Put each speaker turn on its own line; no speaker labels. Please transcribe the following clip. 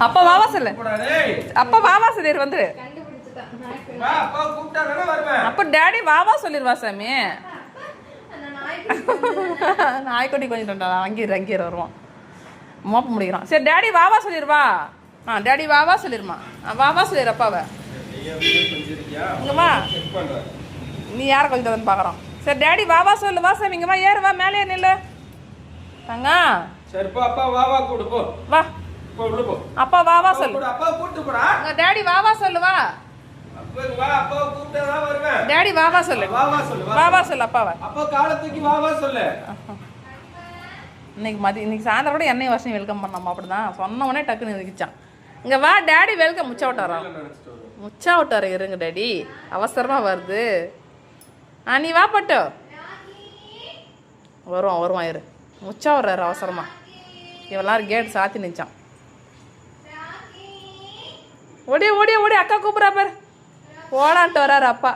அப்பா வாவா சொல்லு, அப்பா வாவா சொல்லிரு வந்து. அப்ப டேடி வாவா சொல்லிருவா சாமி. நாய்க்குட்டி கொஞ்சம் அங்கீர் வருவான், மோப்ப முடிக்கிறான். சரி டேடி வாவா சொல்லிருவா. டேடி வாவா சொல்லிருமா. வாவா சொல்லிரு அப்பாவை. இங்க வா, நீ யாரை கொஞ்சம் பாக்குறோம். சரி டேடி வாவா சொல்லுவா சாமி. இங்க வா, ஏறுவா, மேலே நில்லு தங்க.
சரிப்பா, அப்பா வாவா கூடு போ.
வா
போ உள்ள போ.
அப்பா வாவா சொல்லு.
அப்பா கூட்டி போடா.
டேடி வாவா சொல்லுவா.
வா, அப்பா கூப்பிட்டா தான் வருவேன்.
டேடி வாவா சொல்லு.
வாவா சொல்லு.
வாவா சொல்லு அப்பாவை.
அப்பா காலத்துக்கு வாவா சொல்லு.
இன்னைக்கு சாயந்தரம் கூட என்னை வருஷம் வெல்கம் பண்ணாமா. அப்படிதான் சொன்ன உடனே டக்குன்னு நிற்கிச்சான். இங்க வா டேடி வெல்கம். முச்சா விட்டாரா இருங்க டேடி, அவசரமா வருது. நீ வா பட்டு. வருவான் இரு. முச்சா விட்றாரு அவசரமா. இவெல்லாம் கேட் சாத்தி நிச்சான். ஓடி ஓடி ஓடி, அக்கா கூப்பிட்றா பாரு. போலான்ட்டு வர்றாரு அப்பா.